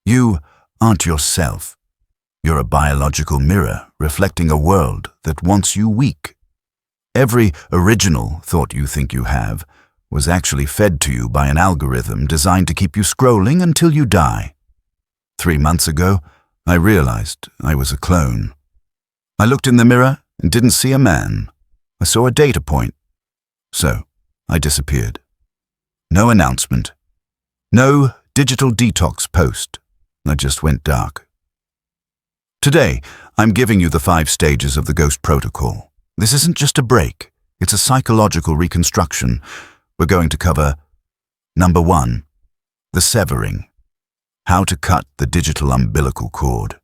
You aren't yourself. You're a biological mirror reflecting a world that wants you weak. Every original thought you think you have was actually fed to you by an algorithm designed to keep you scrolling until you die. 3 months ago, I realized I was a clone. I looked in the mirror and didn't see a man. I saw a data point. So, I disappeared. No announcement. No digital detox post. I just went dark. Today, I'm giving you the 5 stages of the Ghost Protocol. This isn't just a break. It's a psychological reconstruction. We're going to cover number 1, the severing. How to cut the digital umbilical cord.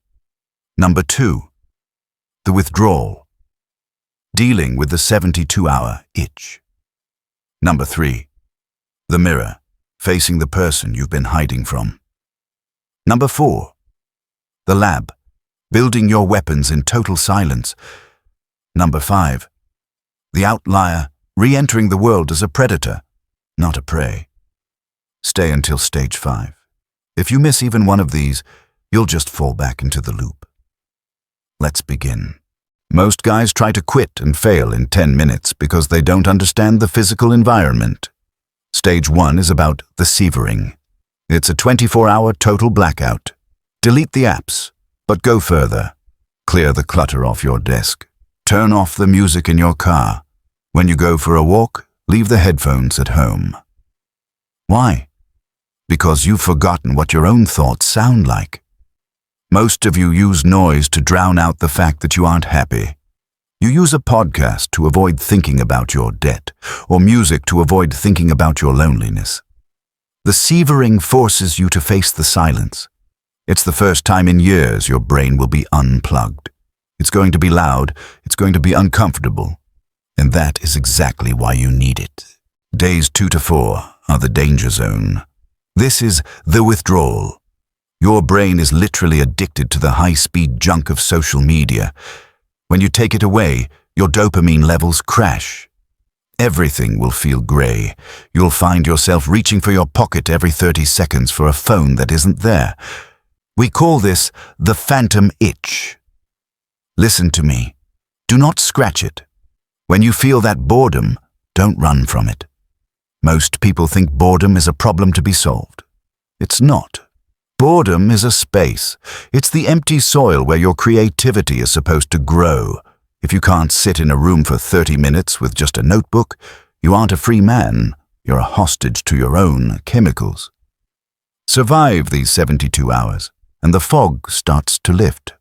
Number 2, the withdrawal. Dealing with the 72-hour itch. Number 3, the mirror, facing the person you've been hiding from. Number 4, the lab, building your weapons in total silence. Number 5, the outlier, re-entering the world as a predator, not a prey. Stay until stage 5. If you miss even one of these, you'll just fall back into the loop. Let's begin. Most guys try to quit and fail in 10 minutes because they don't understand the physical environment. Stage 1 is about the severing. It's a 24-hour total blackout. Delete the apps, but go further. Clear the clutter off your desk. Turn off the music in your car. When you go for a walk, leave the headphones at home. Why? Because you've forgotten what your own thoughts sound like. Most of you use noise to drown out the fact that you aren't happy. You use a podcast to avoid thinking about your debt, or music to avoid thinking about your loneliness. The severing forces you to face the silence. It's the first time in years your brain will be unplugged. It's going to be loud, it's going to be uncomfortable, and that is exactly why you need it. Days 2 to 4 are the danger zone. This is the withdrawal. Your brain is literally addicted to the high-speed junk of social media. When you take it away, your dopamine levels crash. Everything will feel grey. You'll find yourself reaching for your pocket every 30 seconds for a phone that isn't there. We call this the phantom itch. Listen to me. Do not scratch it. When you feel that boredom, don't run from it. Most people think boredom is a problem to be solved. It's not. Boredom is a space. It's the empty soil where your creativity is supposed to grow. If you can't sit in a room for 30 minutes with just a notebook, you aren't a free man. You're a hostage to your own chemicals. Survive these 72 hours, and the fog starts to lift.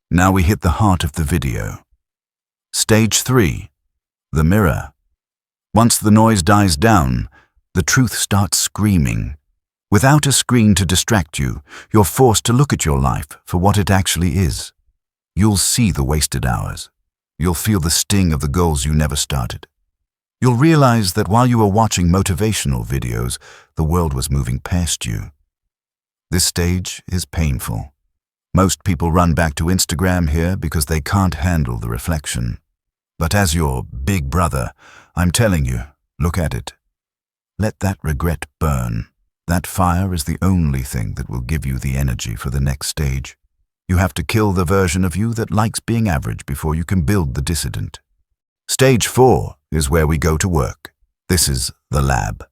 Now we hit the heart of the video. Stage 3, the mirror. Once the noise dies down, the truth starts screaming. Without a screen to distract you, you're forced to look at your life for what it actually is. You'll see the wasted hours. You'll feel the sting of the goals you never started. You'll realize that while you were watching motivational videos, the world was moving past you. This stage is painful. Most people run back to Instagram here because they can't handle the reflection. But as your big brother, I'm telling you, look at it. Let that regret burn. That fire is the only thing that will give you the energy for the next stage. You have to kill the version of you that likes being average before you can build the dissident. Stage 4 is where we go to work. This is the lab.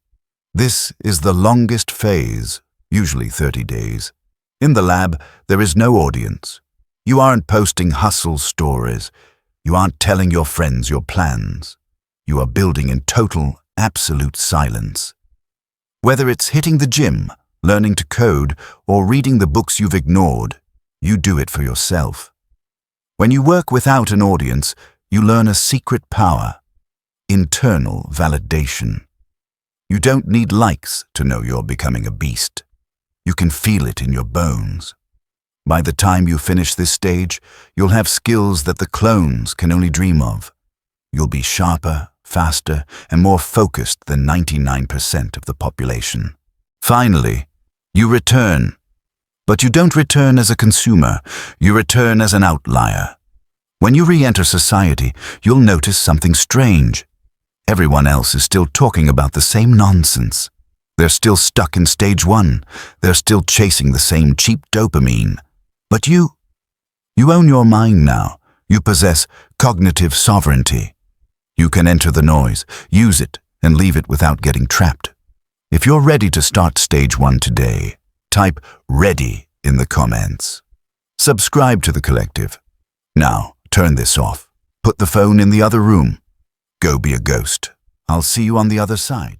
This is the longest phase, usually 30 days. In the lab, there is no audience. You aren't posting hustle stories. You aren't telling your friends your plans. You are building in total, absolute silence. Whether it's hitting the gym, learning to code, or reading the books you've ignored, you do it for yourself. When you work without an audience, you learn a secret power: internal validation. You don't need likes to know you're becoming a beast. You can feel it in your bones. By the time you finish this stage, you'll have skills that the clones can only dream of. You'll be sharper, faster, and more focused than 99% of the population. Finally, you return. But you don't return as a consumer, you return as an outlier. When you re-enter society, you'll notice something strange. Everyone else is still talking about the same nonsense. They're still stuck in stage one. They're still chasing the same cheap dopamine. But you own your mind now. You possess cognitive sovereignty. You can enter the noise, use it, and leave it without getting trapped. If you're ready to start stage one today, type "ready" in the comments. Subscribe to the collective. Now, turn this off. Put the phone in the other room. Go be a ghost. I'll see you on the other side.